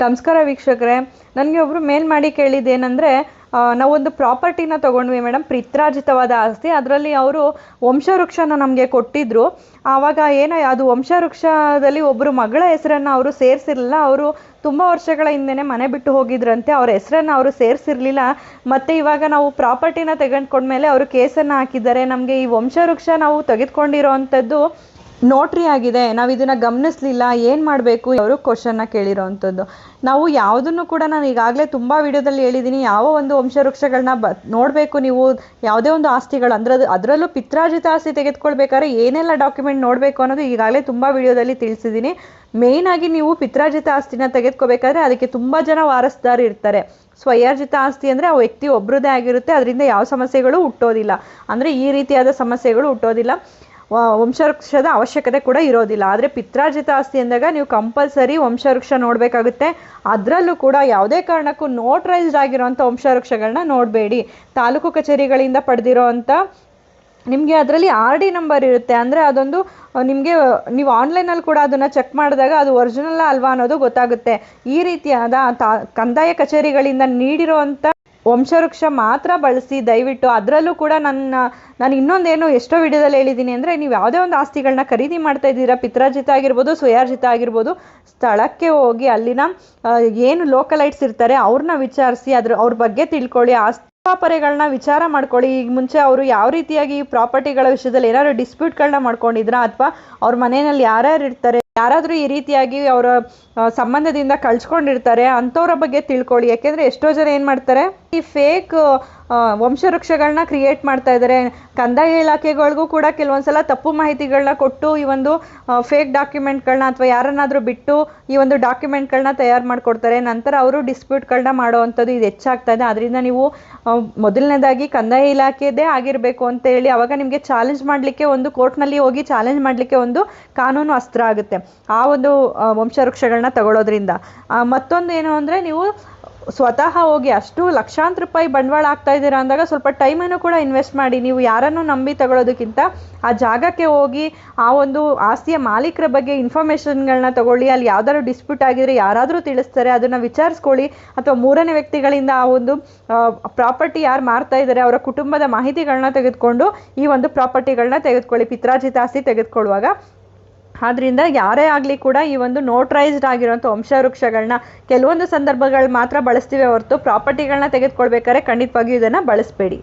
ನಮಸ್ಕಾರ ವೀಕ್ಷಕರೇ. ನನಗೆ ಒಬ್ಬರು ಮೇಲ್ ಮಾಡಿ ಕೇಳಿದ್ದೇನೆಂದರೆ, ನಾವೊಂದು ಪ್ರಾಪರ್ಟಿನ ತೊಗೊಂಡ್ವಿ ಮೇಡಮ್, ಪಿತ್ರಾರ್ಜಿತವಾದ ಆಸ್ತಿ. ಅದರಲ್ಲಿ ಅವರು ವಂಶವೃಕ್ಷನ ನಮಗೆ ಕೊಟ್ಟಿದ್ದರು. ಆವಾಗ ಏನೋ ಅದು ವಂಶವೃಕ್ಷದಲ್ಲಿ ಒಬ್ಬರು ಮಗಳ ಹೆಸರನ್ನು ಅವರು ಸೇರಿಸಿರಲಿಲ್ಲ. ಅವರು ತುಂಬ ವರ್ಷಗಳ ಹಿಂದೆನೇ ಮನೆ ಬಿಟ್ಟು ಹೋಗಿದ್ರಂತೆ. ಅವ್ರ ಹೆಸರನ್ನು ಅವರು ಸೇರಿಸಿರಲಿಲ್ಲ. ಮತ್ತು ಇವಾಗ ನಾವು ಪ್ರಾಪರ್ಟಿನ ತೆಗೆದುಕೊಂಡ್ಮೇಲೆ ಅವರು ಕೇಸನ್ನು ಹಾಕಿದ್ದಾರೆ. ನಮಗೆ ಈ ವಂಶವೃಕ್ಷ ನಾವು ತೆಗೆದುಕೊಂಡಿರೋ ಅಂಥದ್ದು ನೋಟ್ರಿ ಆಗಿದೆ, ನಾವು ಇದನ್ನು ಗಮನಿಸಲಿಲ್ಲ, ಏನು ಮಾಡಬೇಕು ಅವರು ಕ್ವಶನ್ನ ಕೇಳಿರೋ ಅಂಥದ್ದು. ನಾವು ಯಾವುದನ್ನು ಕೂಡ ನಾನು ಈಗಾಗಲೇ ತುಂಬ ವಿಡಿಯೋದಲ್ಲಿ ಹೇಳಿದ್ದೀನಿ, ಯಾವ ಒಂದು ವಂಶವೃಕ್ಷಗಳನ್ನ ನೋಡಬೇಕು ನೀವು, ಯಾವುದೇ ಒಂದು ಆಸ್ತಿಗಳು ಅದರಲ್ಲೂ ಪಿತ್ರಾರ್ಜಿತ ಆಸ್ತಿ ತೆಗೆದುಕೊಳ್ಬೇಕಾದ್ರೆ ಏನೆಲ್ಲ ಡಾಕ್ಯುಮೆಂಟ್ ನೋಡಬೇಕು ಅನ್ನೋದು ಈಗಾಗಲೇ ತುಂಬ ವಿಡಿಯೋದಲ್ಲಿ ತಿಳಿಸಿದ್ದೀನಿ. ಮೇಯ್ನಾಗಿ ನೀವು ಪಿತ್ರಾರ್ಜಿತ ಆಸ್ತಿನ ತೆಗೆದುಕೋಬೇಕಾದ್ರೆ ಅದಕ್ಕೆ ತುಂಬ ಜನ ವಾರಸುದಾರರು ಇರ್ತಾರೆ. ಸ್ವಯಾರ್ಜಿತ ಆಸ್ತಿ ಅಂದರೆ ಆ ವ್ಯಕ್ತಿ ಒಬ್ಬರದೇ ಆಗಿರುತ್ತೆ, ಅದರಿಂದ ಯಾವ ಸಮಸ್ಯೆಗಳು ಹುಟ್ಟೋದಿಲ್ಲ. ಅಂದರೆ ಈ ರೀತಿಯಾದ ಸಮಸ್ಯೆಗಳು ಹುಟ್ಟೋದಿಲ್ಲ, ವಂಶವೃಕ್ಷದ ಅವಶ್ಯಕತೆ ಕೂಡ ಇರೋದಿಲ್ಲ. ಆದರೆ ಪಿತ್ರಾರ್ಜಿತ ಆಸ್ತಿ ಅಂದಾಗ ನೀವು ಕಂಪಲ್ಸರಿ ವಂಶವೃಕ್ಷ ನೋಡಬೇಕಾಗುತ್ತೆ. ಅದರಲ್ಲೂ ಕೂಡ ಯಾವುದೇ ಕಾರಣಕ್ಕೂ ನೋಟ್ರೈಸ್ಡ್ ಆಗಿರೋಂಥ ವಂಶವೃಕ್ಷಗಳನ್ನ ನೋಡಬೇಡಿ. ತಾಲೂಕು ಕಚೇರಿಗಳಿಂದ ಪಡೆದಿರೋ ಅಂಥ ನಿಮಗೆ ಅದರಲ್ಲಿ RD ನಂಬರ್ ಇರುತ್ತೆ. ಅಂದರೆ ಅದೊಂದು ನಿಮಗೆ ನೀವು ಆನ್ಲೈನಲ್ಲಿ ಕೂಡ ಅದನ್ನು ಚೆಕ್ ಮಾಡಿದಾಗ ಅದು ಒರಿಜಿನಲ್ ಅಲ್ವಾ ಅನ್ನೋದು ಗೊತ್ತಾಗುತ್ತೆ. ಈ ರೀತಿಯಾದ ಕಂದಾಯ ಕಚೇರಿಗಳಿಂದ ನೀಡಿರೋ ಅಂಥ ವಂಶವೃಕ್ಷ ಮಾತ್ರ ಬಳಸಿ ದಯವಿಟ್ಟು. ಅದರಲ್ಲೂ ಕೂಡ ನಾನು ಇನ್ನೊಂದೇನು ಎಷ್ಟೋ ವಿಡಿಯೋದಲ್ಲಿ ಹೇಳಿದ್ದೀನಿ ಅಂದರೆ, ನೀವು ಯಾವುದೇ ಒಂದು ಆಸ್ತಿಗಳನ್ನ ಖರೀದಿ ಮಾಡ್ತಾ ಇದ್ದೀರಾ, ಪಿತ್ರಾರ್ಜಿತ ಆಗಿರ್ಬೋದು, ಸ್ವಯಾರ್ಜಿತ ಆಗಿರ್ಬೋದು, ಸ್ಥಳಕ್ಕೆ ಹೋಗಿ ಅಲ್ಲಿನ ಏನು ಲೋಕಲೈಟ್ಸ್ ಇರ್ತಾರೆ ಅವ್ರನ್ನ ವಿಚಾರಿಸಿ ಅವ್ರ ಬಗ್ಗೆ ತಿಳ್ಕೊಳ್ಳಿ. ಆಸ್ತಿಪಾಪರೆಗಳನ್ನ ವಿಚಾರ ಮಾಡ್ಕೊಳ್ಳಿ. ಈಗ ಮುಂಚೆ ಅವರು ಯಾವ ರೀತಿಯಾಗಿ ಈ ಪ್ರಾಪರ್ಟಿಗಳ ವಿಷಯದಲ್ಲಿ ಏನಾದ್ರು ಡಿಸ್ಪ್ಯೂಟ್ಗಳನ್ನ ಮಾಡ್ಕೊಂಡಿದ್ರಾ, ಅಥವಾ ಅವ್ರ ಮನೆಯಲ್ಲಿ ಯಾರ್ಯಾರು ಇರ್ತಾರೆ, ಯಾರಾದರೂ ಈ ರೀತಿಯಾಗಿ ಅವರ ಸಂಬಂಧದಿಂದ ಕಳ್ಸ್ಕೊಂಡಿರ್ತಾರೆ, ಅಂಥವ್ರ ಬಗ್ಗೆ ತಿಳ್ಕೊಳ್ಳಿ. ಯಾಕೆಂದರೆ ಎಷ್ಟೋ ಜನ ಏನು ಮಾಡ್ತಾರೆ, ಈ ಫೇಕ್ ವಂಶವೃಕ್ಷಗಳನ್ನ ಕ್ರಿಯೇಟ್ ಮಾಡ್ತಾ ಇದ್ದಾರೆ. ಕಂದಾಯ ಇಲಾಖೆಗಳಿಗೂ ಕೂಡ ಕೆಲವೊಂದ್ಸಲ ತಪ್ಪು ಮಾಹಿತಿಗಳನ್ನ ಕೊಟ್ಟು ಈ ಒಂದು ಫೇಕ್ ಡಾಕ್ಯುಮೆಂಟ್ಗಳನ್ನ ಅಥವಾ ಯಾರನ್ನಾದರೂ ಬಿಟ್ಟು ಈ ಒಂದು ಡಾಕ್ಯುಮೆಂಟ್ಗಳನ್ನ ತಯಾರು ಮಾಡಿಕೊಡ್ತಾರೆ. ನಂತರ ಅವರು ಡಿಸ್ಪ್ಯೂಟ್ಗಳನ್ನ ಮಾಡೋವಂಥದ್ದು ಇದು ಹೆಚ್ಚಾಗ್ತಾ ಇದೆ. ಅದರಿಂದ ನೀವು ಮೊದಲನೇದಾಗಿ ಕಂದಾಯ ಇಲಾಖೆದೇ ಆಗಿರಬೇಕು ಅಂತ ಹೇಳಿ, ಅವಾಗ ನಿಮಗೆ ಚಾಲೆಂಜ್ ಮಾಡಲಿಕ್ಕೆ ಒಂದು ಕೋರ್ಟ್ನಲ್ಲಿ ಹೋಗಿ ಚಾಲೆಂಜ್ ಮಾಡಲಿಕ್ಕೆ ಒಂದು ಕಾನೂನು ಅಸ್ತ್ರ ಆಗುತ್ತೆ ಆ ಒಂದು ವಂಶವೃಕ್ಷಗಳನ್ನ ತಗೊಳ್ಳೋದ್ರಿಂದ. ಮತ್ತೊಂದು ಏನು ಅಂದರೆ, ನೀವು ಸ್ವತಃ ಹೋಗಿ ಅಷ್ಟು ಲಕ್ಷಾಂತರ ರೂಪಾಯಿ ಬಂಡವಾಳ ಆಗ್ತಾ ಇದ್ದೀರಾ ಅಂದಾಗ ಸ್ವಲ್ಪ ಟೈಮನ್ನು ಕೂಡ ಇನ್ವೆಸ್ಟ್ ಮಾಡಿ. ನೀವು ಯಾರನ್ನು ನಂಬಿ ತಗೊಳ್ಳೋದಕ್ಕಿಂತ ಆ ಜಾಗಕ್ಕೆ ಹೋಗಿ ಆ ಒಂದು ಆಸ್ತಿಯ ಮಾಲೀಕರ ಬಗ್ಗೆ ಇನ್ಫಾರ್ಮೇಷನ್ಗಳನ್ನ ತಗೊಳ್ಳಿ. ಅಲ್ಲಿ ಯಾವ್ದಾದ್ರು ಡಿಸ್ಪ್ಯೂಟ್ ಆಗಿದ್ರೆ ಯಾರಾದರೂ ತಿಳಿಸ್ತಾರೆ, ಅದನ್ನು ವಿಚಾರಿಸ್ಕೊಳ್ಳಿ. ಅಥವಾ ಮೂರನೇ ವ್ಯಕ್ತಿಗಳಿಂದ ಆ ಒಂದು ಪ್ರಾಪರ್ಟಿ ಯಾರು ಮಾರ್ತಾ ಇದ್ದಾರೆ ಅವರ ಕುಟುಂಬದ ಮಾಹಿತಿಗಳನ್ನ ತೆಗೆದುಕೊಂಡು ಈ ಒಂದು ಪ್ರಾಪರ್ಟಿಗಳನ್ನ ತೆಗೆದುಕೊಳ್ಳಿ ಪಿತ್ರಾರ್ಜಿತ ಆಸ್ತಿ ತೆಗೆದುಕೊಳ್ಳುವಾಗ. ಆದ್ದರಿಂದ ಯಾರೇ ಆಗಲಿ ಕೂಡ ಈ ಒಂದು ನೋಟ್ರೈಸ್ಡ್ ಆಗಿರೋಂಥ ವಂಶವೃಕ್ಷಗಳನ್ನ ಕೆಲವೊಂದು ಸಂದರ್ಭಗಳು ಮಾತ್ರ ಬಳಸ್ತೀವಿ ಹೊರತು ಪ್ರಾಪರ್ಟಿಗಳನ್ನ ತೆಗೆದುಕೊಳ್ಬೇಕಾದ್ರೆ ಖಂಡಿತವಾಗಿಯೂ ಇದನ್ನು ಬಳಸಬೇಡಿ.